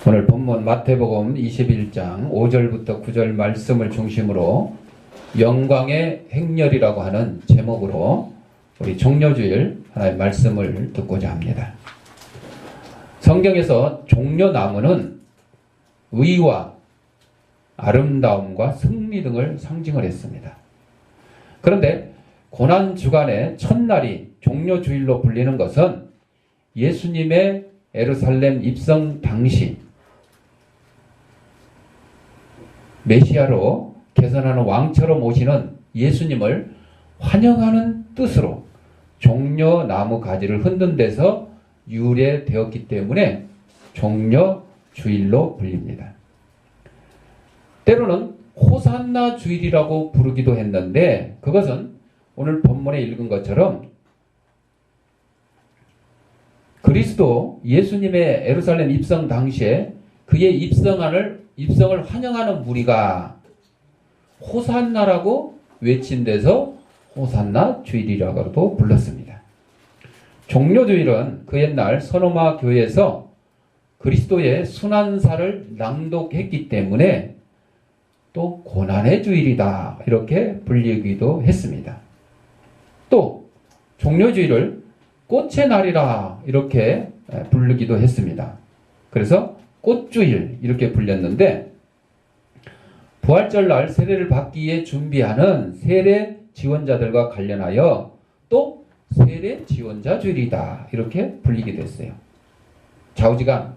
오늘 본문 마태복음 21장 5절부터 9절 말씀을 중심으로 영광의 행렬이라고 하는 제목으로 우리 종려주일 하나의 말씀을 듣고자 합니다. 성경에서 종려나무는 의와 아름다움과 승리 등을 상징을 했습니다. 그런데 고난주간의 첫날이 종려주일로 불리는 것은 예수님의 예루살렘 입성 당시 메시아로 계산하는 왕처럼 오시는 예수님을 환영하는 뜻으로 종려나무 가지를 흔든 데서 유래되었기 때문에 종려주일로 불립니다. 때로는 호산나 주일이라고 부르기도 했는데 그것은 오늘 본문에 읽은 것처럼 그리스도 예수님의 예루살렘 입성 당시에 그의 입성을 환영하는 무리가 호산나라고 외친 데서 호산나 주일이라고도 불렀습니다. 종려주일은 그 옛날 서노마 교회에서 그리스도의 순환사를 낭독했기 때문에 또 고난의 주일이다 이렇게 불리기도 했습니다. 또 종려주일을 꽃의 날이라 이렇게 부르기도 했습니다. 그래서 꽃주일 이렇게 불렸는데 부활절날 세례를 받기 위해 준비하는 세례 지원자들과 관련하여 또 세례 지원자 주일이다 이렇게 불리기도 했어요. 좌우지간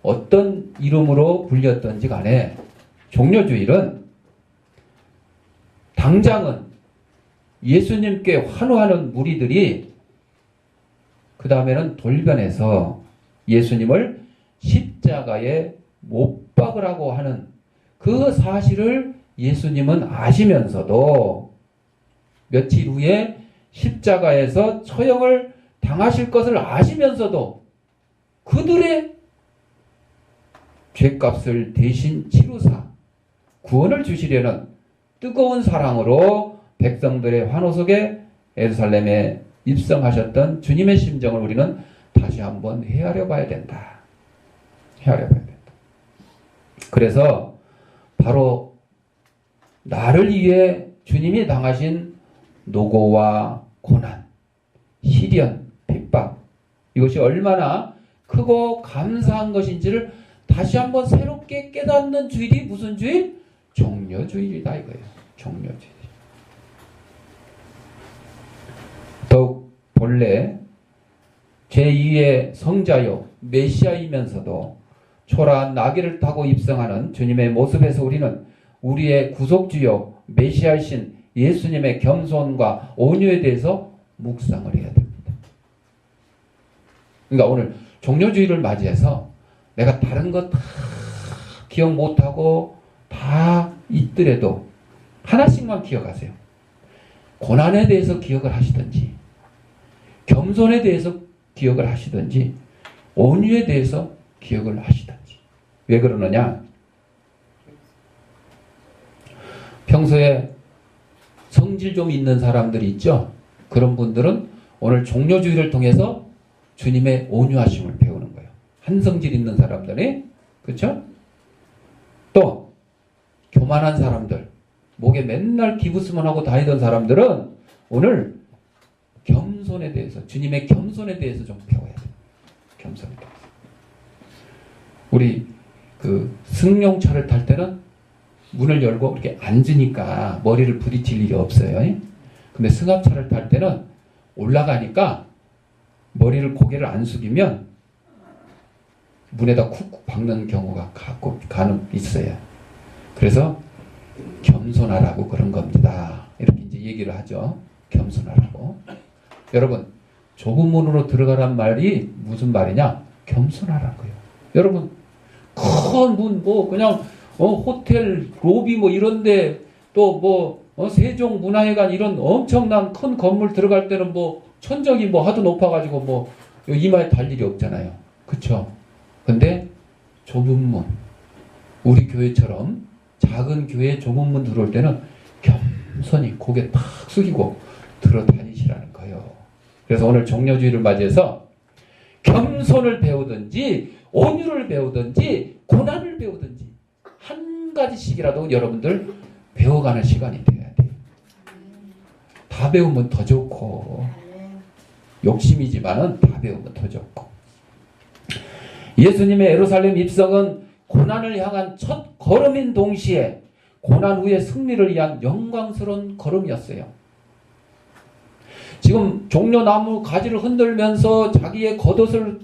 어떤 이름으로 불렸던지 간에 종려주일은 당장은 예수님께 환호하는 무리들이 그 다음에는 돌변해서 예수님을 십자가에 못 박으라고 하는 그 사실을 예수님은 아시면서도 며칠 후에 십자가에서 처형을 당하실 것을 아시면서도 그들의 죄값을 대신 치루사 구원을 주시려는 뜨거운 사랑으로 백성들의 환호 속에 예루살렘에 입성하셨던 주님의 심정을 우리는 다시 한번 헤아려 봐야 된다. 헤아려 봐야 된다. 그래서 바로 나를 위해 주님이 당하신 노고와 고난, 시련, 핍박 이것이 얼마나 크고 감사한 것인지를 다시 한번 새롭게 깨닫는 주일이 무슨 주일? 종려주일이다 이거예요. 종려주일. 더욱 본래 제2의 성자요 메시아이면서도 초라한 나귀를 타고 입성하는 주님의 모습에서 우리는 우리의 구속주요 메시아이신 예수님의 겸손과 온유에 대해서 묵상을 해야 됩니다. 그러니까 오늘 종려주일을 맞이해서 내가 다른 것 다 기억 못하고 다 있더라도 하나씩만 기억하세요. 고난에 대해서 기억을 하시든지 겸손에 대해서 기억을 하시든지 온유에 대해서 기억을 하시든지. 왜 그러느냐? 평소에 성질 좀 있는 사람들이 있죠? 그런 분들은 오늘 종려주일을 통해서 주님의 온유하심을 배우는 거예요. 한성질 있는 사람들이, 그렇죠? 또 교만한 사람들, 목에 맨날 기부스만 하고 다니던 사람들은 오늘 겸손에 대해서, 주님의 겸손에 대해서 좀 배워야 돼요. 겸손에 대해서. 우리 승용차를 탈 때는 문을 열고 이렇게 앉으니까 머리를 부딪힐 일이 없어요. 근데 승합차를 탈 때는 올라가니까 고개를 안 숙이면 문에다 쿡쿡 박는 경우가 간혹 있어요. 그래서 겸손하라고 그런 겁니다. 이렇게 이제 얘기를 하죠. 겸손하라고. 여러분, 좁은 문으로 들어가란 말이 무슨 말이냐? 겸손하라고요. 여러분, 큰 문, 그냥, 호텔, 로비 이런데, 또 세종문화회관 이런 엄청난 큰 건물 들어갈 때는 천정이 하도 높아가지고 이마에 달 일이 없잖아요. 그쵸? 근데 좁은 문, 우리 교회처럼 작은 교회에 좁은 문 들어올 때는 겸손히 고개 탁 숙이고 들어 다니시라는 거예요. 그래서 오늘 종려주의를 맞이해서 겸손을 배우든지 온유를 배우든지 고난을 배우든지 한 가지씩이라도 여러분들 배워가는 시간이 돼야 돼요. 다 배우면 더 좋고 욕심이지만은 다 배우면 더 좋고. 예수님의 예루살렘 입성은 고난을 향한 첫 걸음인 동시에 고난 후의 승리를 위한 영광스러운 걸음이었어요. 지금 종려나무 가지를 흔들면서 자기의 겉옷을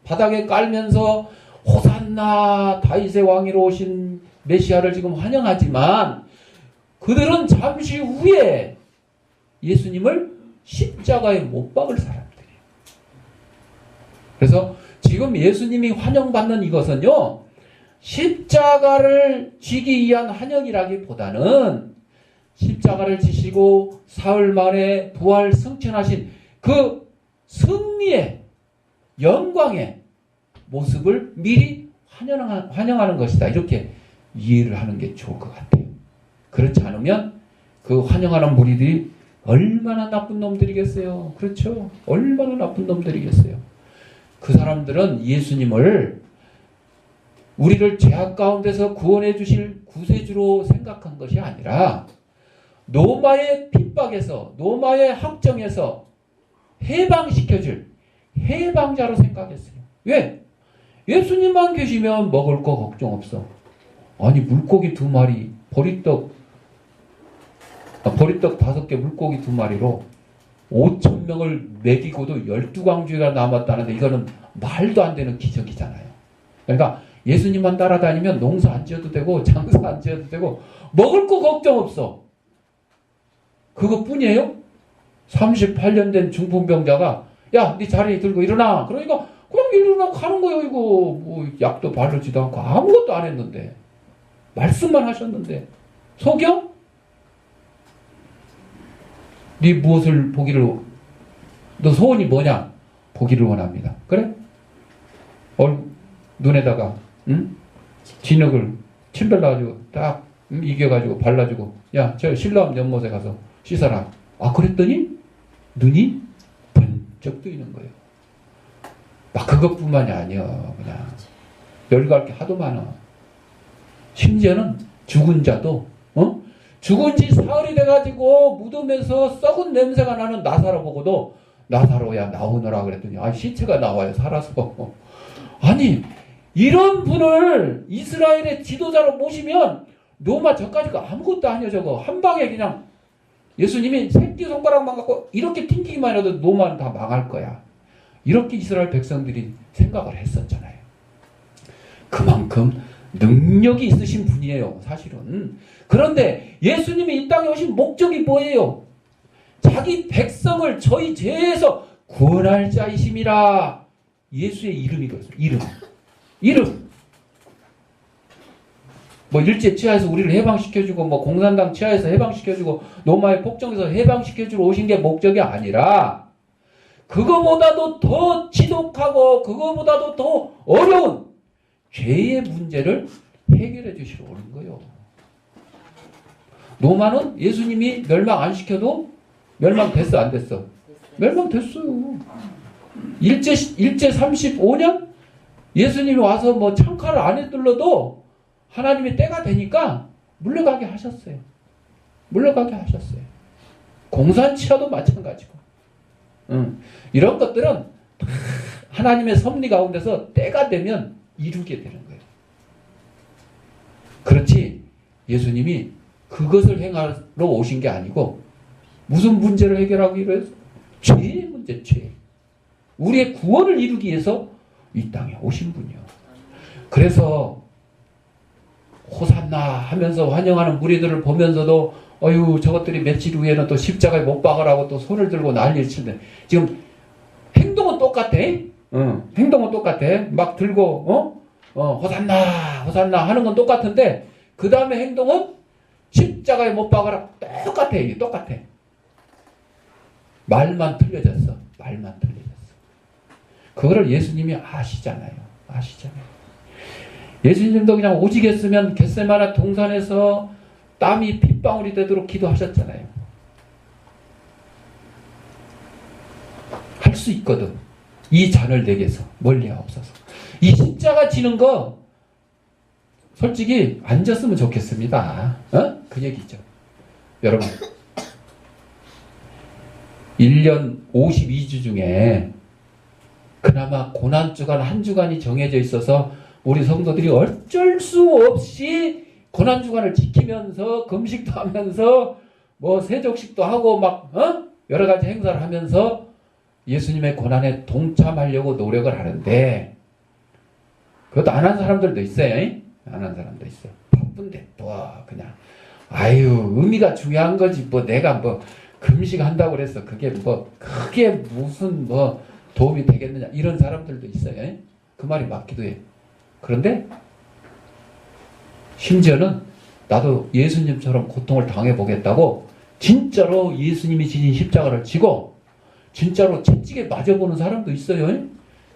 바닥에 깔면서 호산나 다윗의 왕위로 오신 메시아를 지금 환영하지만 그들은 잠시 후에 예수님을 십자가에 못 박을 사람들이에요. 그래서 지금 예수님이 환영받는 이것은요, 십자가를 지기 위한 환영이라기보다는 십자가를 지시고 사흘 만에 부활 승천하신 그 승리의 영광의 모습을 미리 환영하는 것이다. 이렇게 이해를 하는 게 좋을 것 같아요. 그렇지 않으면 그 환영하는 무리들이 얼마나 나쁜 놈들이겠어요. 그렇죠? 얼마나 나쁜 놈들이겠어요. 그 사람들은 예수님을 우리를 죄악 가운데서 구원해 주실 구세주로 생각한 것이 아니라 노마의 핍박에서, 노마의 학정에서 해방시켜줄 해방자로 생각했어요. 왜? 예수님만 계시면 먹을 거 걱정 없어. 아니 물고기 2마리, 보리떡 5개, 물고기 2마리로 5,000명을 먹이고도 12광주가 남았다는데 이거는 말도 안 되는 기적이잖아요. 그러니까 예수님만 따라다니면 농사 안 지어도 되고 장사 안 지어도 되고 먹을 거 걱정 없어. 그것뿐이에요? 38년 된 중풍병자가 야, 네 자리 들고 일어나. 그러니까 그냥 일어나고 가는 거예요. 이거 뭐 약도 바르지도 않고 아무것도 안 했는데 말씀만 하셨는데 속여? 네 무엇을 보기를, 너 소원이 뭐냐? 보기를 원합니다. 그래? 눈에다가 진흙을 침 발라가지고 딱 이겨가지고 발라주고 야, 저 실로암 연못에 가서 씻어라. 아, 그랬더니 눈이 번쩍 뜨이는 거예요. 막 그것뿐만이 아니야. 그냥 열갈 게 하도 많아. 심지어는 죽은 자도 죽은 지 사흘이 돼가지고 무덤에서 썩은 냄새가 나는 나사로 보고도 나사로야 나오너라 그랬더니 아, 시체가 나와요. 살아서. 아니 이런 분을 이스라엘의 지도자로 모시면 로마 저까지가 아무것도 아니야. 저거 한 방에 그냥 예수님이 새끼손가락만 갖고 이렇게 튕기기만 해도 로마는 다 망할 거야. 이렇게 이스라엘 백성들이 생각을 했었잖아요. 그만큼 능력이 있으신 분이에요. 사실은. 그런데 예수님이 이 땅에 오신 목적이 뭐예요? 자기 백성을 저희 죄에서 구원할 자이심이라. 예수의 이름이거든요. 이름. 뭐 일제 치하에서 우리를 해방시켜주고 뭐 공산당 치하에서 해방시켜주고 노마의 폭정에서 해방시켜주러 오신 게 목적이 아니라 그거보다도 더 지독하고 그거보다도 더 어려운 죄의 문제를 해결해 주시러 오는 거예요. 노마는 예수님이 멸망 안 시켜도 멸망됐어 안 됐어? 멸망됐어요. 일제 35년 예수님이 와서 뭐 창칼을 안에 뚫러도 하나님의 때가 되니까 물러가게 하셨어요. 공산치하도 마찬가지고. 이런 것들은 하나님의 섭리 가운데서 때가 되면 이루게 되는 거예요. 그렇지 예수님이 그것을 행하러 오신 게 아니고 무슨 문제를 해결하기 위해서? 죄의 문제, 죄. 우리의 구원을 이루기 위해서 이 땅에 오신 분이요. 그래서 호산나 하면서 환영하는 무리들을 보면서도 어휴 저것들이 며칠 후에는 또 십자가에 못 박으라고 또 손을 들고 난리를 치는데 지금 행동은 똑같아. 행동은 똑같아. 막 들고 호산나 하는 건 똑같은데 그 다음에 행동은 십자가에 못 박아라. 똑같아. 이게 똑같아. 말만 틀려졌어. 그거를 예수님이 아시잖아요. 예수님도 그냥 오직했으면 겟세마네 동산에서 땀이 핏방울이 되도록 기도하셨잖아요. 할 수 있거든. 이 잔을 내게서 멀리 하옵소서. 이 십자가 지는 거 솔직히 안 졌으면 좋겠습니다. 그 얘기죠. 여러분 1년 52주 중에 그나마 고난주간 한 주간이 정해져 있어서 우리 성도들이 어쩔 수 없이 고난주간을 지키면서 금식도 하면서 뭐 세족식도 하고 막 여러 가지 행사를 하면서 예수님의 고난에 동참하려고 노력을 하는데 그것도 안 한 사람들도 있어요. 안 한 사람도 있어요. 바쁜데 뭐 그냥 아유 의미가 중요한 거지 뭐 내가 뭐 금식한다고 그래서 그게 뭐 크게 무슨 뭐 도움이 되겠느냐 이런 사람들도 있어요. 그 말이 맞기도 해. 그런데 심지어는 나도 예수님처럼 고통을 당해보겠다고 진짜로 예수님이 지신 십자가를 지고 진짜로 채찍에 맞아보는 사람도 있어요.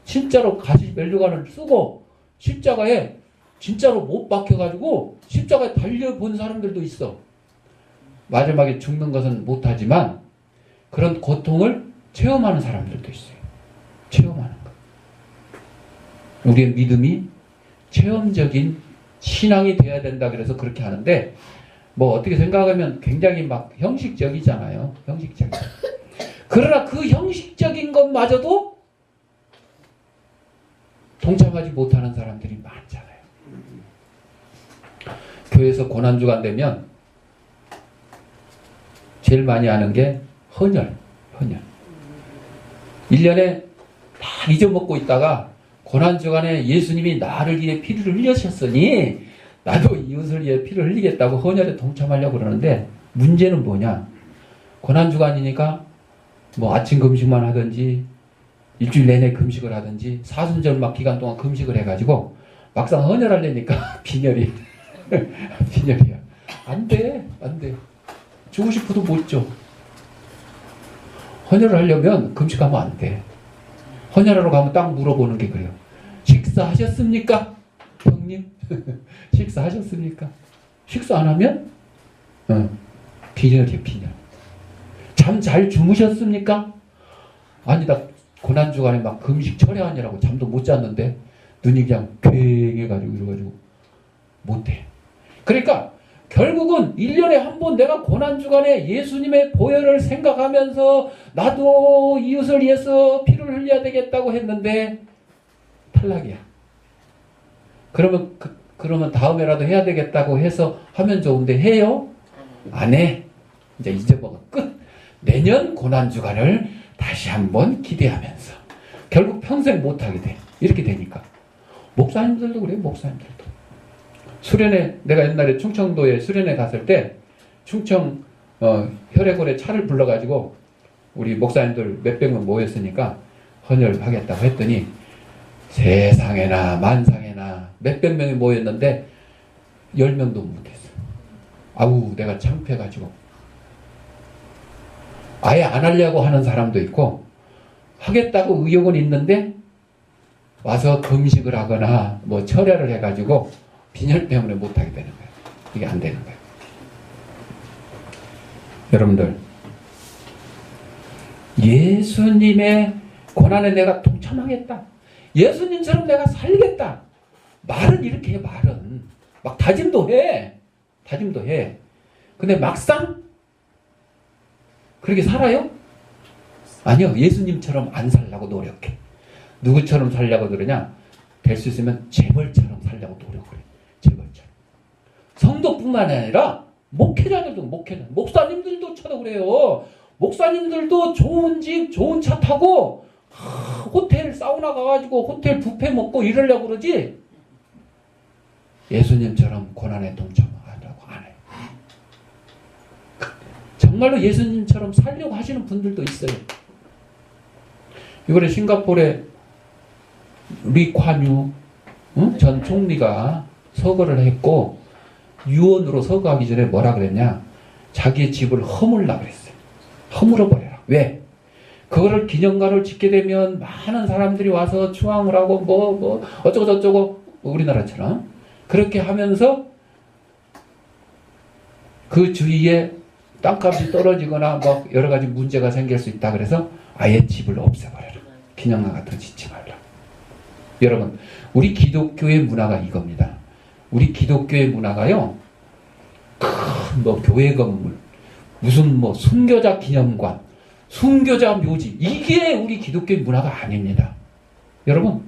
진짜로 가시 멜류관을 쓰고 십자가에 진짜로 못 박혀가지고 십자가에 달려본 사람들도 있어. 마지막에 죽는 것은 못하지만 그런 고통을 체험하는 사람들도 있어요. 체험하는 거. 우리의 믿음이 체험적인 신앙이 돼야 된다 그래서 그렇게 하는데 뭐 어떻게 생각하면 굉장히 막 형식적이잖아요. 형식적인. 그러나 그 형식적인 것마저도 동참하지 못하는 사람들이 많잖아요. 교회에서 고난주간 되면 제일 많이 하는 게 헌혈. 1년에 다 잊어먹고 있다가 고난주간에 예수님이 나를 위해 피를 흘리셨으니 나도 이웃을 위해 피를 흘리겠다고 헌혈에 동참하려고 그러는데 문제는 뭐냐? 고난주간이니까 뭐 아침 금식만 하든지 일주일 내내 금식을 하든지 사순절 막 기간 동안 금식을 해가지고 막상 헌혈하려니까 빈혈이 빈혈이야. 안 돼. 주고 싶어도 못 줘. 헌혈을 하려면 금식하면 안 돼. 헌혈하러 가면 딱 물어보는 게 그래요. 식사하셨습니까? 형님? 식사하셨습니까? 식사 안 하면? 빈혈이야, 빈혈. 잠 잘 주무셨습니까? 아니, 나 고난주간에 막 금식 철회하느라고 잠도 못 잤는데 눈이 그냥 괭해가지고 이래가지고 못해. 그러니까 결국은 1년에 한 번 내가 고난주간에 예수님의 보혈을 생각하면서 나도 이웃을 위해서 피를 흘려야 되겠다고 했는데 탈락이야. 그러면 다음에라도 해야 되겠다고 해서 하면 좋은데 해요? 안 해. 이제 잊어먹어. 끝. 내년 고난주간을 다시 한번 기대하면서 결국 평생 못하게 돼. 이렇게 되니까. 목사님들도 그래요. 목사님들도. 수련회 내가 옛날에 충청도에 수련회 갔을 때 충청 혈액원에 차를 불러가지고 우리 목사님들 몇백 명 모였으니까 헌혈하겠다고 했더니 세상에나 만상에나 몇백 명이 모였는데 10명도 못했어. 아우 내가 창피해가지고 아예 안 하려고 하는 사람도 있고 하겠다고 의욕은 있는데 와서 금식을 하거나 뭐 철회를 해가지고 빈혈 때문에 못하게 되는 거예요. 이게 안 되는 거예요. 여러분들 예수님의 고난에 내가 동참하겠다. 예수님처럼 내가 살겠다. 말은 이렇게 해. 말은 막 다짐도 해. 근데 막상 그렇게 살아요? 아니요. 예수님처럼 안 살려고 노력해. 누구처럼 살려고 그러냐? 될 수 있으면 재벌처럼 살려고 노력을 해. 재벌처럼. 성도뿐만 아니라 목회자들도 목사님들도 쳐도 그래요. 목사님들도 좋은 집, 좋은 차 타고 호텔 사우나 가가지고 호텔 뷔페 먹고 이러려고 그러지 예수님처럼 고난에 동참하려고 안 해요. 정말로 예수님처럼 살려고 하시는 분들도 있어요. 이번에 싱가포르에 리콴유 전 총리가 서거를 했고 유언으로 서거하기 전에 뭐라 그랬냐? 자기의 집을 허물라 그랬어요. 허물어 버려라. 왜? 그거를 기념관을 짓게 되면 많은 사람들이 와서 추앙을 하고 뭐 어쩌고 저쩌고 우리나라처럼 그렇게 하면서 그 주위에 땅값이 떨어지거나 뭐 여러 가지 문제가 생길 수 있다 그래서 아예 집을 없애버려라. 기념관 같은 거 짓지 말라. 여러분, 우리 기독교의 문화가 이겁니다. 우리 기독교의 문화가요, 큰 뭐 교회 건물, 무슨 뭐 순교자 기념관, 순교자 묘지, 이게 우리 기독교의 문화가 아닙니다. 여러분,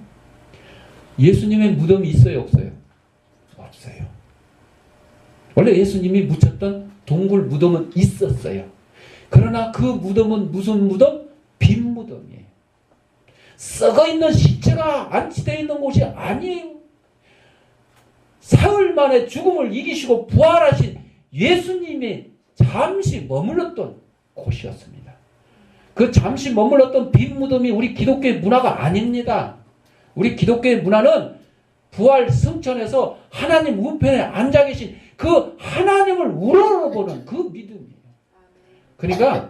예수님의 무덤이 있어요, 없어요? 없어요. 원래 예수님이 묻혔던 동굴 무덤은 있었어요. 그러나 그 무덤은 무슨 무덤? 빈 무덤이에요. 썩어있는 시체가 안치되어 있는 곳이 아니에요. 사흘 만에 죽음을 이기시고 부활하신 예수님이 잠시 머물렀던 곳이었습니다. 그 잠시 머물렀던 빈 무덤이 우리 기독교의 문화가 아닙니다. 우리 기독교의 문화는 부활 승천에서 하나님 우편에 앉아 계신 그 하나님을 우러러보는 그 믿음이에요. 그러니까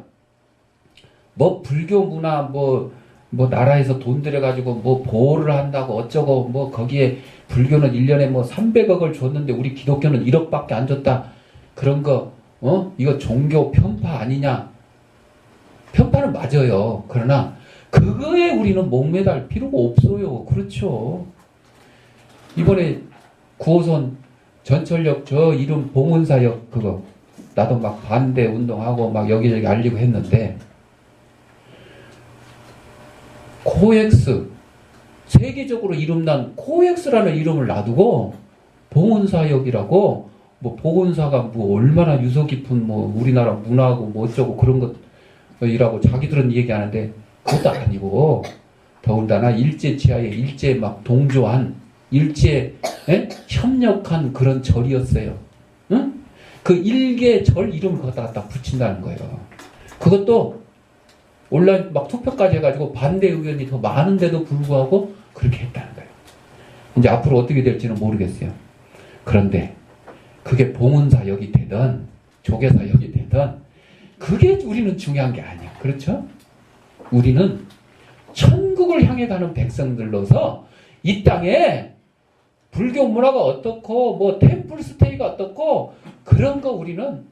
뭐 불교 문화 뭐 나라에서 돈 들여가지고 뭐 보호를 한다고 어쩌고 뭐 거기에 불교는 1년에 뭐 300억을 줬는데 우리 기독교는 1억밖에 안 줬다. 그런 거 이거 종교 편파 아니냐? 편파는 맞아요. 그러나 그거에 우리는 목매달 필요가 없어요. 그렇죠. 이번에 9호선 전철역 저 이름 봉은사역 그거 나도 막 반대 운동하고 막 여기저기 알리고 했는데 코엑스 세계적으로 이름난 코엑스라는 이름을 놔두고 봉은사역이라고 뭐 봉은사가 뭐 얼마나 유서 깊은 뭐 우리나라 문화고 뭐 어쩌고 그런 것이라고 자기들은 얘기하는데 그것도 아니고 더군다나 일제 치하에 일제 막 동조한 일제 협력한 그런 절이었어요. 응? 그 일개 절 이름을 갖다 붙인다는 거예요. 그것도 온라인 막 투표까지 해가지고 반대 의견이 더 많은데도 불구하고 그렇게 했다는 거예요. 이제 앞으로 어떻게 될지는 모르겠어요. 그런데 그게 봉은사역이 되든 조계사역이 되든 그게 우리는 중요한 게 아니야. 그렇죠? 우리는 천국을 향해 가는 백성들로서 이 땅에 불교 문화가 어떻고 뭐 템플 스테이가 어떻고 그런 거 우리는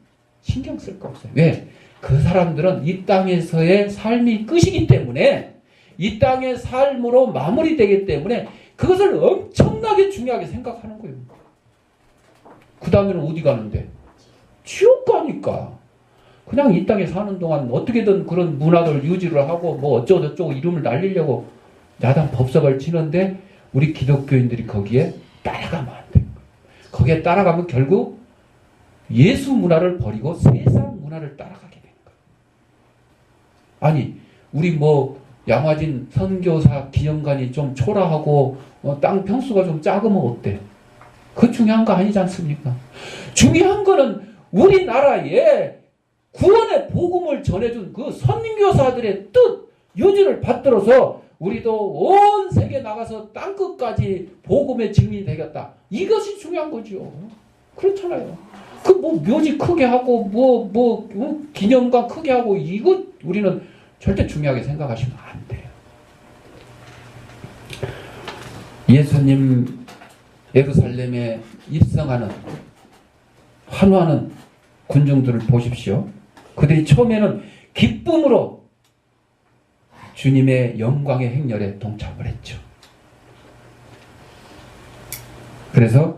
신경 쓸 거 없어요. 왜? 그 사람들은 이 땅에서의 삶이 끝이기 때문에 이 땅의 삶으로 마무리되기 때문에 그것을 엄청나게 중요하게 생각하는 거예요. 그 다음에는 어디 가는데? 지옥 가니까. 그냥 이 땅에 사는 동안 어떻게든 그런 문화를 유지를 하고 뭐 어쩌고저쩌고 이름을 날리려고 야단 법석을 치는데 우리 기독교인들이 거기에 따라가면 안 돼요. 거기에 따라가면 결국 예수 문화를 버리고 세상 문화를 따라가게 되는 거예요. 아니 우리 뭐 양화진 선교사 기념관이 좀 초라하고 땅 평수가 좀 작으면 어때? 그 중요한 거 아니지 않습니까? 중요한 거는 우리나라에 구원의 복음을 전해준 그 선교사들의 뜻, 유지를 받들어서 우리도 온 세계 나가서 땅끝까지 복음의 증인이 되겠다. 이것이 중요한 거죠. 그렇잖아요. 그 뭐 묘지 크게 하고 기념관 크게 하고 이거 우리는 절대 중요하게 생각하시면 안 돼요. 예수님 예루살렘에 입성하는 환호하는 군중들을 보십시오. 그들이 처음에는 기쁨으로 주님의 영광의 행렬에 동참을 했죠. 그래서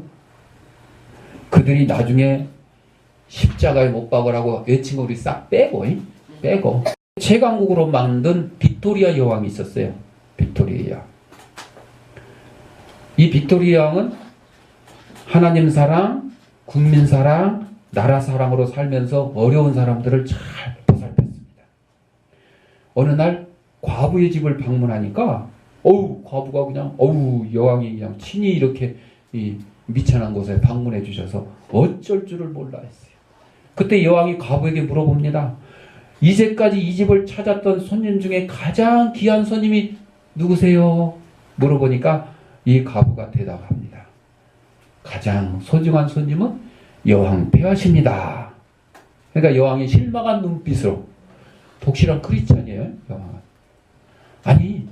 그들이 나중에 십자가에 못 박으라고 외친 거 우리 싹 빼고 최강국으로 만든 빅토리아 여왕이 있었어요. 빅토리아 여왕. 이 빅토리아 여왕은 하나님 사랑, 국민 사랑, 나라 사랑으로 살면서 어려운 사람들을 잘 보살폈습니다. 어느 날 과부의 집을 방문하니까 과부가 그냥 여왕이 그냥 친히 이렇게 이 미천한 곳에 방문해 주셔서 어쩔 줄을 몰라 했어요. 그때 여왕이 과부에게 물어봅니다. 이제까지 이 집을 찾았던 손님 중에 가장 귀한 손님이 누구세요? 물어보니까 이 과부가 대답합니다. 가장 소중한 손님은 여왕 폐하십니다. 그러니까 여왕이 실망한 눈빛으로 독실한 크리스찬이에요. 여왕은. 아니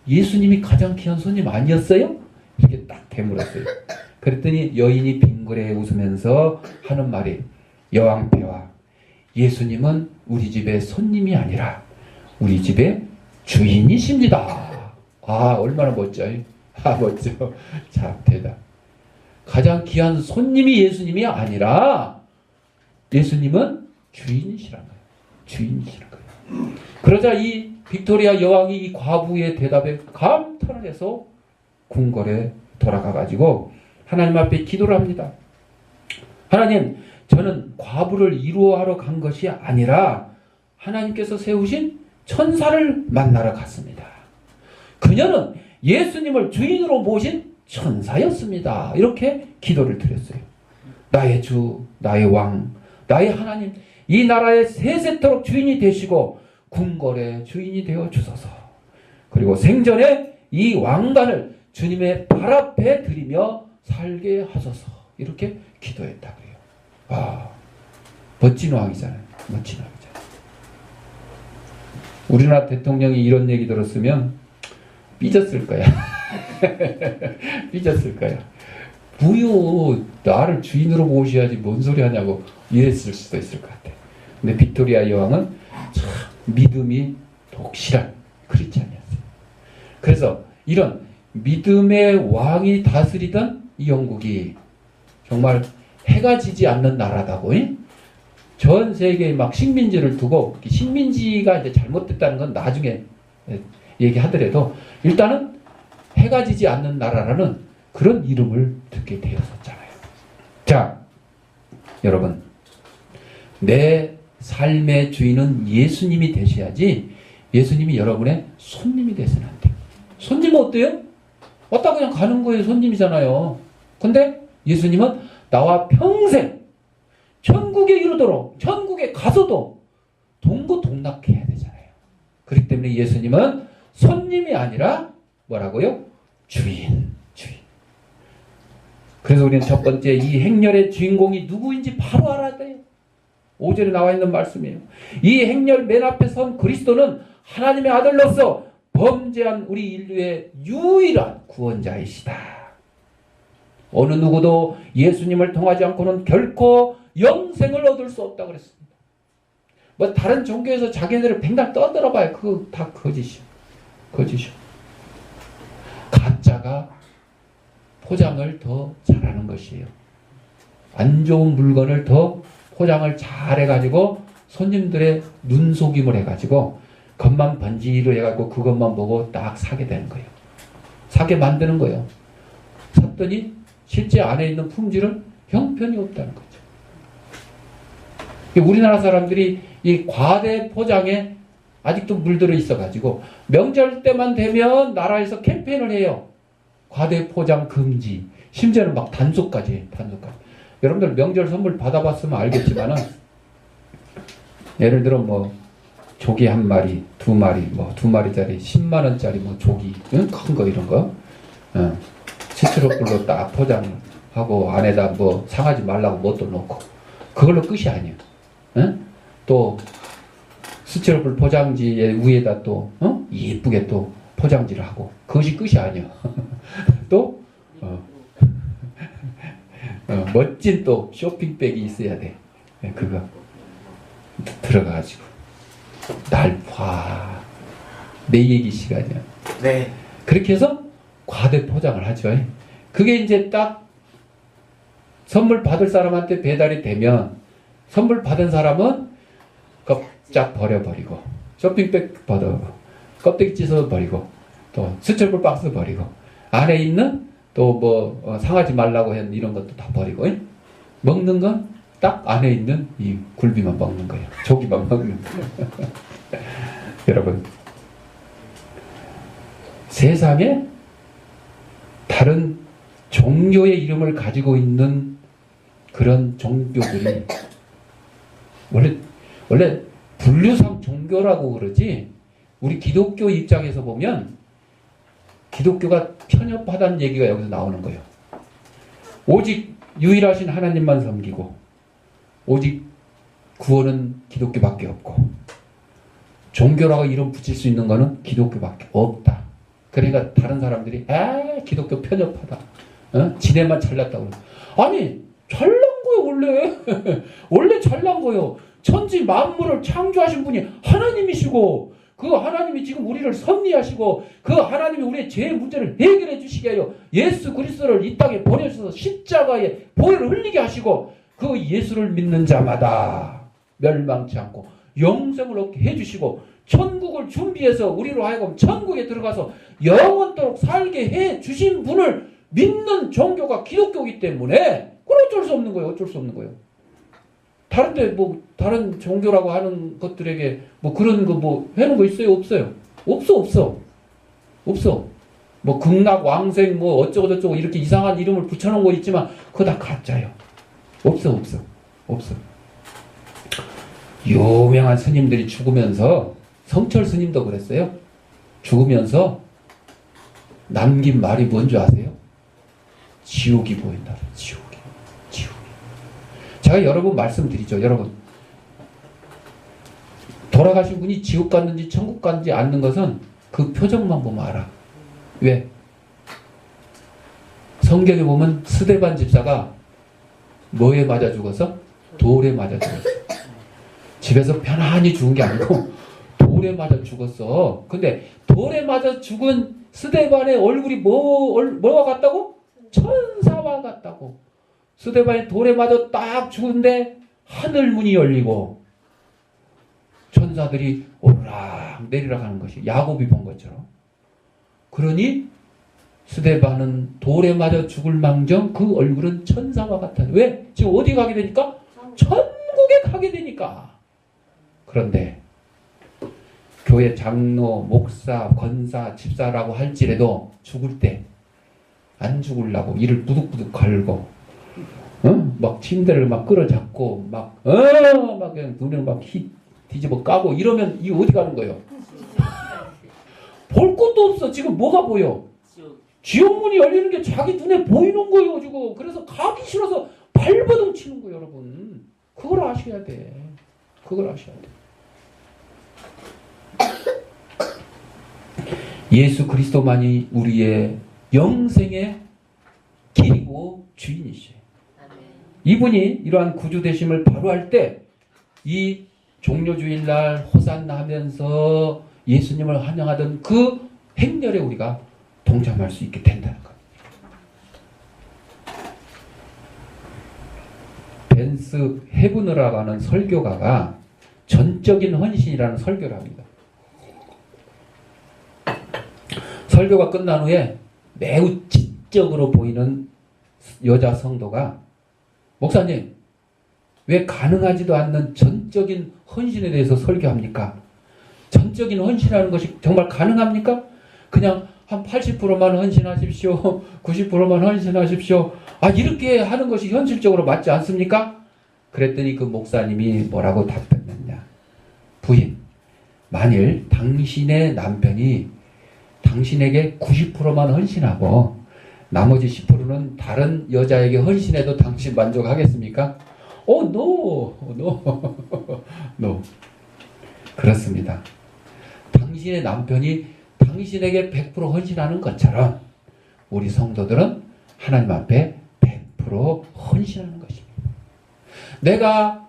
예수님이 가장 귀한 손님 아니었어요? 이렇게 딱 되물었어요. 그랬더니 여인이 빙그레 웃으면서 하는 말이 여왕 폐하 예수님은 우리 집의 손님이 아니라 우리 집의 주인이십니다. 아, 얼마나 멋져요. 아, 멋져. 참 대단. 가장 귀한 손님이 예수님이 아니라 예수님은 주인이시란 거예요. 주인이시란 거예요. 그러자 이 빅토리아 여왕이 이 과부의 대답에 감탄을 해서 궁궐에 돌아가가지고 하나님 앞에 기도를 합니다. 하나님, 저는 과부를 이루어하러 간 것이 아니라 하나님께서 세우신 천사를 만나러 갔습니다. 그녀는 예수님을 주인으로 모신 천사였습니다. 이렇게 기도를 드렸어요. 나의 주, 나의 왕, 나의 하나님, 이 나라의 세세토록 주인이 되시고 궁궐의 주인이 되어 주소서. 그리고 생전에 이 왕관을 주님의 발 앞에 드리며 살게 하소서. 이렇게 기도했다 그래요. 와, 멋진 왕이잖아요. 멋진 왕이잖아요. 우리나라 대통령이 이런 얘기 들었으면 삐졌을 거야. 삐졌을 거야. 무효, 나를 주인으로 모셔야지 뭔 소리 하냐고 이랬을 수도 있을 것 같아. 근데 빅토리아 여왕은 참 믿음이 독실한 크리스찬이었어요. 그래서 이런 믿음의 왕이 다스리던 이 영국이 정말 해가 지지 않는 나라다고. 전 세계에 막 식민지를 두고, 식민지가 이제 잘못됐다는 건 나중에 얘기하더라도 일단은 해가 지지 않는 나라라는 그런 이름을 듣게 되었었잖아요. 자, 여러분, 내 삶의 주인은 예수님이 되셔야지 예수님이 여러분의 손님이 되서는 안 돼요. 손님은 어때요? 왔다 그냥 가는 거예요. 손님이잖아요. 근데 예수님은 나와 평생 천국에 이르도록 천국에 가서도 동고동락해야 되잖아요. 그렇기 때문에 예수님은 손님이 아니라 뭐라고요? 주인. 그래서 우리는 첫 번째 이 행렬의 주인공이 누구인지 바로 알아야 돼요. 5절에 나와 있는 말씀이에요. 이 행렬 맨 앞에 선 그리스도는 하나님의 아들로서 범죄한 우리 인류의 유일한 구원자이시다. 어느 누구도 예수님을 통하지 않고는 결코 영생을 얻을 수 없다고 그랬습니다. 뭐 다른 종교에서 자기네들을 백날 떠들어봐요. 그거 다 거짓이요. 가짜가 포장을 더 잘하는 것이에요. 안 좋은 물건을 더 포장을 잘 해가지고 손님들의 눈속임을 해가지고 겉만 번지르 해가지고 그것만 보고 딱 사게 되는 거예요. 사게 만드는 거예요. 샀더니 실제 안에 있는 품질은 형편이 없다는 거죠. 우리나라 사람들이 이 과대 포장에 아직도 물들어 있어가지고 명절 때만 되면 나라에서 캠페인을 해요. 과대 포장 금지. 심지어는 막 단속까지 해요. 단속까지. 여러분들 명절 선물 받아봤으면 알겠지만은 예를 들어 뭐 조기 한 마리, 두 마리, 뭐 두 마리짜리 10만 원짜리 뭐 조기 큰 거 이런 거 스티로폴로 딱 포장하고 안에다 뭐 상하지 말라고 뭣도 넣고 그걸로 끝이 아니야. 또 스티로폴 포장지 위에다 또 예쁘게 또 포장지를 하고 그것이 끝이 아니야. 또 멋진 또 쇼핑백이 있어야 돼. 그거 들어가가지고 날 봐. 내 얘기 시간이야. 네. 그렇게 해서 과대 포장을 하죠. 그게 이제 딱 선물 받을 사람한테 배달이 되면 선물 받은 사람은 쫙 버려버리고 쇼핑백 버려 껍데기 찢어 버리고 또 스티로폴 박스 버리고 안에 있는 또 뭐 상하지 말라고 했는 이런 것도 다 버리고 먹는 건 딱 안에 있는 이 굴비만 먹는 거예요. 조기만 먹는 거예요. 여러분, 세상에 다른 종교의 이름을 가지고 있는 그런 종교들이 원래 분류상 종교라고 그러지 우리 기독교 입장에서 보면 기독교가 편협하다는 얘기가 여기서 나오는 거예요. 오직 유일하신 하나님만 섬기고 오직 구원은 기독교밖에 없고 종교라고 이름 붙일 수 있는 거는 기독교밖에 없다. 그러니까 다른 사람들이 기독교 편협하다. 지네만 잘났다고. 아니 잘난 거예요 원래. 원래 잘난 거예요. 천지 만물을 창조하신 분이 하나님이시고 그 하나님이 지금 우리를 섭리하시고 그 하나님이 우리의 죄의 문제를 해결해 주시게 하여 예수 그리스도를 이 땅에 보내셔서 십자가에 보혈을 흘리게 하시고 그 예수를 믿는 자마다 멸망치 않고 영생을 얻게 해주시고 천국을 준비해서 우리로 하여금 천국에 들어가서 영원토록 살게 해주신 분을 믿는 종교가 기독교이기 때문에 그건 어쩔 수 없는 거예요. 어쩔 수 없는 거예요. 다른데 뭐 다른 종교라고 하는 것들에게 뭐 그런 거 뭐 해놓은 거 있어요? 없어요? 없어. 뭐 극락 왕생 뭐 어쩌고 저쩌고 이렇게 이상한 이름을 붙여놓은 거 있지만 그거 다 가짜예요. 없어. 유명한 스님들이 죽으면서 성철 스님도 그랬어요. 죽으면서 남긴 말이 뭔지 아세요? 지옥이 보인다. 지옥이. 제가 여러 번 말씀드리죠. 여러분 돌아가신 분이 지옥 갔는지 천국 갔는지 않는 것은 그 표정만 보면 알아. 왜? 성경에 보면 스데반 집사가 뭐에 맞아 죽었어? 돌에 맞아 죽었어. 집에서 편안히 죽은 게 아니고 돌에 맞아 죽었어. 근데 돌에 맞아 죽은 스데반의 얼굴이 뭐와 같다고? 천사와 같다고. 스데반이 돌에 맞아 딱 죽은데 하늘문이 열리고 천사들이 오르락 내리락 하는 것이 야곱이 본 것처럼. 그러니 스데반은 돌에 맞아 죽을 망정 그 얼굴은 천사와 같아. 왜? 지금 어디 가게 되니까? 천국에 가게 되니까. 그런데 교회 장로, 목사, 권사, 집사라고 할지라도 죽을 때 안 죽으려고 이를 부득부득 걸고 막 침대를 막 끌어잡고 막 그냥 눈을 막 뒤집어 까고 이러면 이게 어디 가는 거예요? 볼 것도 없어. 지금 뭐가 보여? 지옥문이 열리는 게 자기 눈에 보이는 거예요 지금. 그래서 가기 싫어서 발버둥 치는 거예요 여러분. 그걸 아셔야 돼. 예수 그리스도만이 우리의 영생의 길이고 주인이시에요. 이분이 이러한 구주되심을 바로 할 때 이 종료주일날 호산나 하면서 예수님을 환영하던 그 행렬에 우리가 동참할 수 있게 된다는 겁니다. 벤스 헤브너라고 하는 설교가가 전적인 헌신이라는 설교를 합니다. 설교가 끝난 후에 매우 지적으로 보이는 여자 성도가 목사님 왜 가능하지도 않는 전적인 헌신에 대해서 설교합니까? 전적인 헌신하는 것이 정말 가능합니까? 그냥 한 80%만 헌신하십시오. 90%만 헌신하십시오. 이렇게 하는 것이 현실적으로 맞지 않습니까? 그랬더니 그 목사님이 뭐라고 답했느냐. 부인, 만일 당신의 남편이 당신에게 90%만 헌신하고 나머지 10%는 다른 여자에게 헌신해도 당신 만족하겠습니까? No. 그렇습니다. 당신의 남편이 당신에게 100% 헌신하는 것처럼 우리 성도들은 하나님 앞에 100% 헌신하는 것입니다. 내가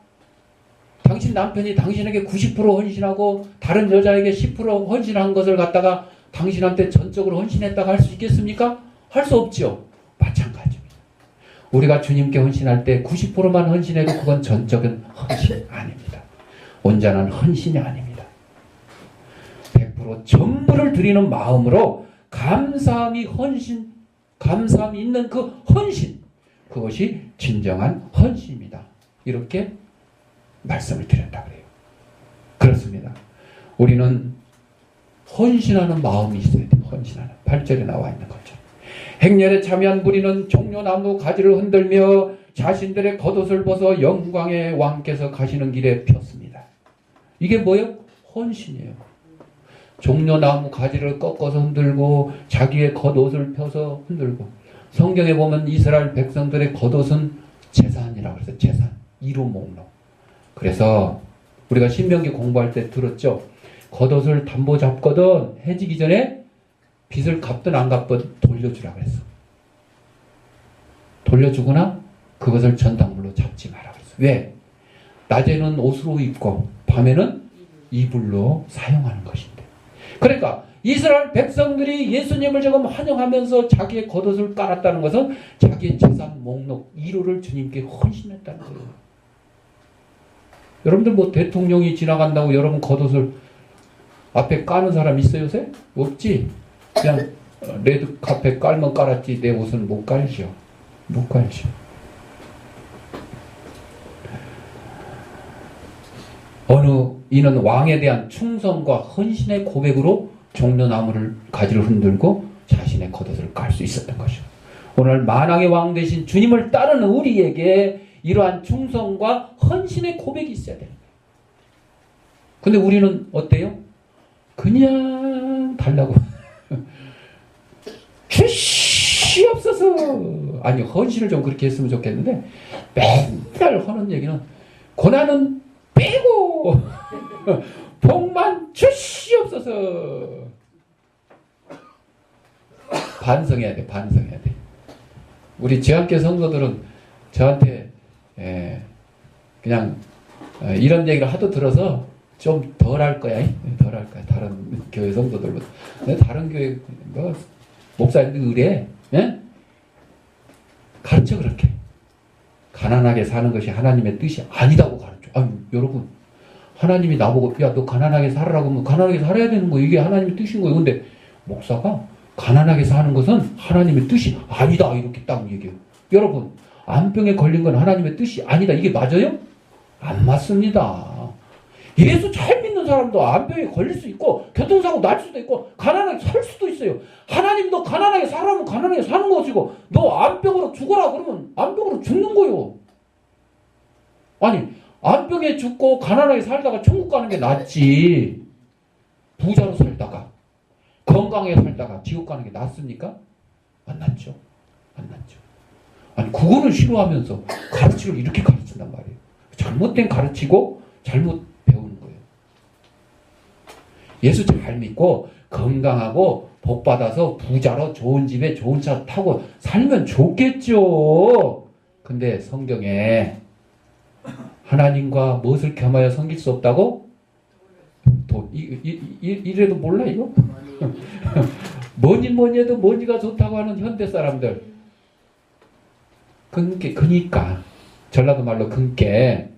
당신 남편이 당신에게 90% 헌신하고 다른 여자에게 10% 헌신한 것을 갖다가 당신한테 전적으로 헌신했다고 할 수 있겠습니까? 할 수 없죠. 마찬가지입니다. 우리가 주님께 헌신할 때 90%만 헌신해도 그건 전적인 헌신이 아닙니다. 온전한 헌신이 아닙니다. 100% 전부를 드리는 마음으로 감사함이 있는 그 헌신, 그것이 진정한 헌신입니다. 이렇게 말씀을 드렸다 그래요. 그렇습니다. 우리는 헌신하는 마음이 있어야 돼요. 헌신하는. 8절에 나와 있는 거죠. 행렬에 참여한 무리는 종려나무 가지를 흔들며 자신들의 겉옷을 벗어 영광의 왕께서 가시는 길에 폈습니다. 이게 뭐예요? 헌신이에요. 종려나무 가지를 꺾어서 흔들고 자기의 겉옷을 펴서 흔들고. 성경에 보면 이스라엘 백성들의 겉옷은 재산이라고 해서 재산, 이루 목록. 그래서 우리가 신명기 공부할 때 들었죠. 겉옷을 담보 잡거든 해지기 전에 빚을 갚든 안 갚든 돌려주라 그랬어. 돌려주거나 그것을 전당물로 잡지 마라 그랬어. 왜? 낮에는 옷으로 입고 밤에는 이불로 사용하는 것인데. 그러니까 이스라엘 백성들이 예수님을 지금 환영하면서 자기의 겉옷을 깔았다는 것은 자기의 재산 목록 1호를 주님께 헌신했다는 거예요. 여러분들 뭐 대통령이 지나간다고 여러분 겉옷을 앞에 까는 사람 있어요 요새? 없지? 그냥 레드카펫 깔면 깔았지 내 옷은 못 깔죠. 못 깔죠. 어느 이는 왕에 대한 충성과 헌신의 고백으로 종려나무를 가지를 흔들고 자신의 겉옷을 깔 수 있었던 것이죠. 오늘 만왕의 왕 되신 주님을 따르는 우리에게 이러한 충성과 헌신의 고백이 있어야 돼요. 근데 우리는 어때요? 그냥 달라고. 주시옵소서. 아니 헌신을 좀 그렇게 했으면 좋겠는데 맨날 하는 얘기는 고난은 빼고 복만 주시옵소서. 반성해야 돼. 반성해야 돼. 우리 제한교 성도들은 저한테 그냥 이런 얘기를 하도 들어서 좀 덜 할 거야. 덜 할 거야. 다른 교회 성도들보다. 다른 교회 뭐 목사님들 의뢰 가르쳐 그렇게. 가난하게 사는 것이 하나님의 뜻이 아니다고 가르쳐. 아유 여러분 하나님이 나보고 야 너 가난하게 살으라고 하면 가난하게 살아야 되는 거 이게 하나님의 뜻인 거예요. 근데 목사가 가난하게 사는 것은 하나님의 뜻이 아니다 이렇게 딱 얘기해요. 여러분 암병에 걸린 건 하나님의 뜻이 아니다 이게 맞아요? 안 맞습니다. 예수 잘 믿는 사람도 암병에 걸릴 수 있고 교통사고 날 수도 있고 가난하게 살 수도 있어요. 하나님도 가난하게 살아면 가난하게 사는 것이고 너 암병으로 죽어라 그러면 암병으로 죽는 거요. 아니 암병에 죽고 가난하게 살다가 천국 가는 게 낫지 부자로 살다가 건강하게 살다가 지옥 가는 게 낫습니까? 안 낫죠. 안 낫죠. 아니 그거는 싫어하면서 가르치를 이렇게 가르친단 말이에요. 잘못된 가르치고 잘못 배우는 거예요. 예수 잘 믿고 건강하고 복받아서 부자로 좋은 집에 좋은 차 타고 살면 좋겠죠. 근데 성경에 하나님과 무엇을 겸하여 섬길 수 없다고? 이래도 몰라 이거? 뭐니 해도 뭐니가 좋다고 하는 현대 사람들. 그니까 전라도 말로 근께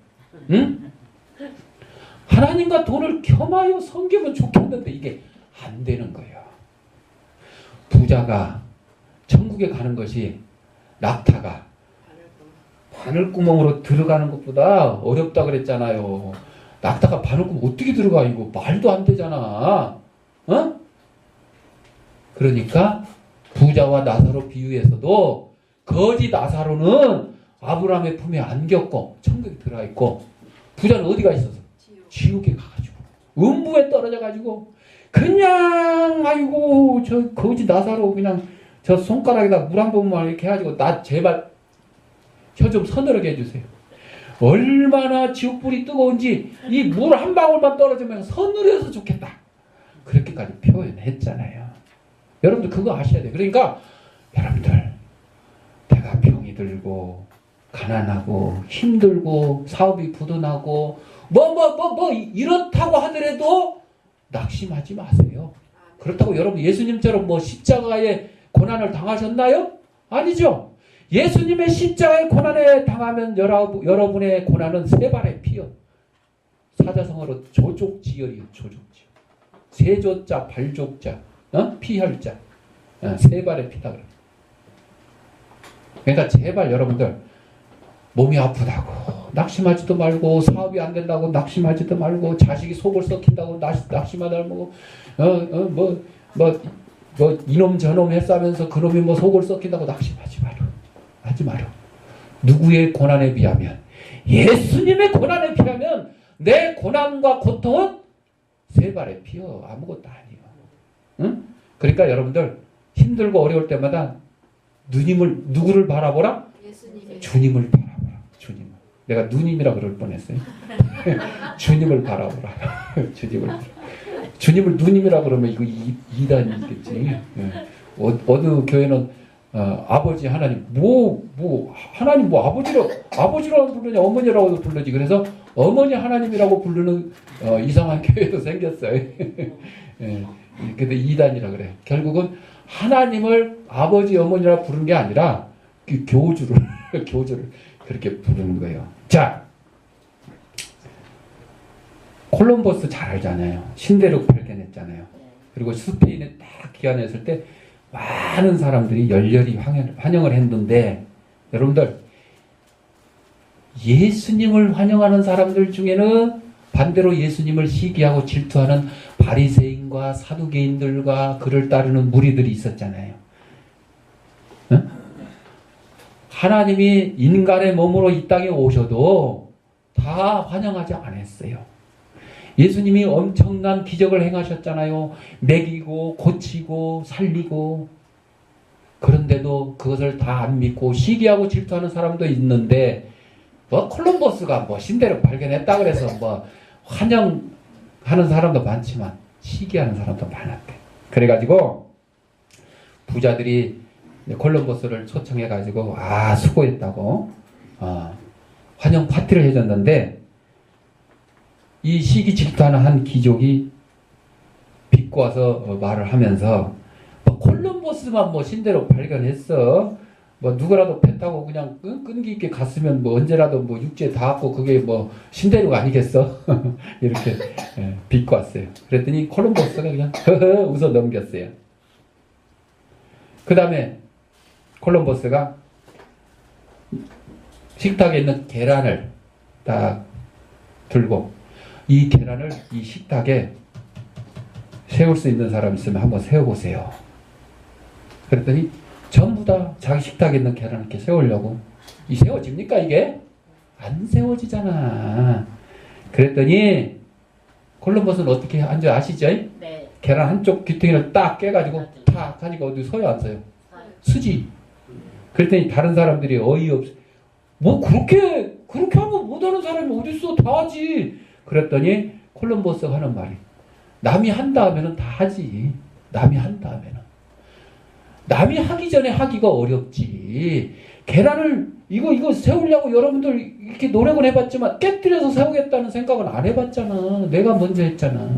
응? 하나님과 돈을 겸하여 섬기면 좋겠는데 이게 안 되는 거예요. 부자가 천국에 가는 것이 낙타가 바늘구멍으로 들어가는 것보다 어렵다 그랬잖아요. 낙타가 바늘구멍 어떻게 들어가 이거 말도 안 되잖아. 어? 그러니까 부자와 나사로 비유에서도 거지 나사로는 아브라함의 품에 안겼고 천국에 들어가 있고 부자는 어디가 있어서 지옥에 가가지고 음부에 떨어져 가지고 그냥 아이고 저 거지 나사로 그냥 저 손가락에다 물 한 번만 이렇게 해가지고 나 제발 혀 좀 서늘하게 해주세요. 얼마나 지옥불이 뜨거운지 이 물 한 방울만 떨어지면 서늘해서 좋겠다. 그렇게까지 표현했잖아요. 여러분들 그거 아셔야 돼요. 그러니까 여러분들 내가 병이 들고 가난하고 힘들고 사업이 부도나고 뭐 이렇다고 하더라도 낙심하지 마세요. 그렇다고 여러분 예수님처럼 뭐 십자가의 고난을 당하셨나요? 아니죠. 예수님의 십자가의 고난에 당하면 여러분의 고난은 세 발의 피요. 사자성어로 조족지혈이요. 조족지혈. 세조자, 발족자, 피혈자. 세 발의 피다. 그러니까 제발 여러분들 몸이 아프다고 낙심하지도 말고 사업이 안 된다고 낙심하지도 말고 자식이 속을 썩힌다고 낙심하지 말고 이놈 저놈 했다면서 그놈이 뭐 속을 썩힌다고 낙심하지 마라. 하지 마라. 누구의 고난에 비하면 예수님의 고난에 비하면 내 고난과 고통은 세 발의 피요. 아무것도 아니에요. 응? 그러니까 여러분들 힘들고 어려울 때마다 누구를 바라보라? 주님을 바라보라. 주님을. 내가 누님이라 그럴 뻔했어요. 주님을 바라보라. 주님을 누님이라 그러면 이거 이단이겠지. 어느 교회는 아버지 하나님 하나님 아버지라고 부르냐 어머니라고 부르지. 그래서 어머니 하나님이라고 부르는 이상한 교회도 생겼어요. 그래도 이단이라 그래. 결국은 하나님을 아버지 어머니라 부른 게 아니라 그 교주를 교주를 그렇게 부르는 거예요. 자, 콜럼버스 잘 알잖아요. 신대륙 발견했잖아요. 그리고 스페인에 딱 귀환했을 때 많은 사람들이 열렬히 환영을 했는데, 여러분들 예수님을 환영하는 사람들 중에는 반대로 예수님을 시기하고 질투하는 바리새인과 사두개인들과 그를 따르는 무리들이 있었잖아요. 응? 하나님이 인간의 몸으로 이 땅에 오셔도 다 환영하지 않았어요. 예수님이 엄청난 기적을 행하셨잖아요. 먹이고 고치고 살리고. 그런데도 그것을 다 안 믿고 시기하고 질투하는 사람도 있는데, 뭐 콜럼버스가 뭐 신대륙 발견했다 그래서 뭐 환영하는 사람도 많지만 시기하는 사람도 많았대. 그래가지고 부자들이 콜럼버스를 초청해가지고 수고했다고 환영 파티를 해줬는데, 이 시기 질투하는 한 귀족이 비꼬아서 말을 하면서, 뭐 콜럼버스만 뭐 신대륙 발견했어, 뭐 누구라도 배 타고 그냥 끈기 있게 갔으면 뭐 언제라도 뭐 육지에 닿았고 그게 뭐 신대륙 아니겠어? 이렇게 비꼬았어요. 그랬더니 콜럼버스가 그냥 허허 웃어 넘겼어요. 그 다음에 콜럼버스가 식탁에 있는 계란을 딱 들고, 이 계란을 이 식탁에 세울 수 있는 사람 있으면 한번 세워보세요. 그랬더니 전부 다 자기 식탁에 있는 계란을 이렇게 세우려고. 이 세워집니까 이게? 안 세워지잖아. 그랬더니 콜럼버스는 어떻게 한 줄 아시죠? 네. 계란 한쪽 귀퉁이를 딱 깨가지고 탁 하니까 어디 서요 안 서요? 쓰지. 그랬더니 다른 사람들이 어이없어. 뭐 그렇게 하면 못하는 사람이 어딨어? 다 하지. 그랬더니 콜럼버스가 하는 말이, 남이 한다 하면은 다 하지. 남이 한다 하면은. 남이 하기 전에 하기가 어렵지. 계란을 이거 세우려고 여러분들 이렇게 노력을 해봤지만 깨뜨려서 세우겠다는 생각은 안 해봤잖아. 내가 먼저 했잖아.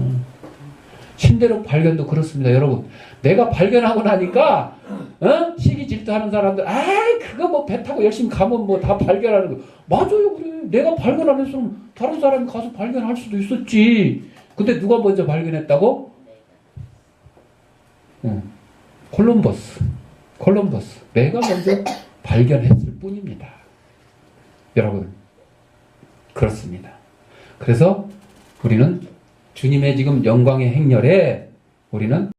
신대륙 발견도 그렇습니다, 여러분. 내가 발견하고 나니까 시기 질투하는 사람들, 그거 뭐 배 타고 열심히 가면 뭐 다 발견하는 거. 맞아요, 그래. 내가 발견 안 했으면 다른 사람이 가서 발견할 수도 있었지. 근데 누가 먼저 발견했다고? 콜럼버스. 내가 먼저 발견했을 뿐입니다. 여러분, 그렇습니다. 그래서 우리는 주님의 지금 영광의 행렬에 우리는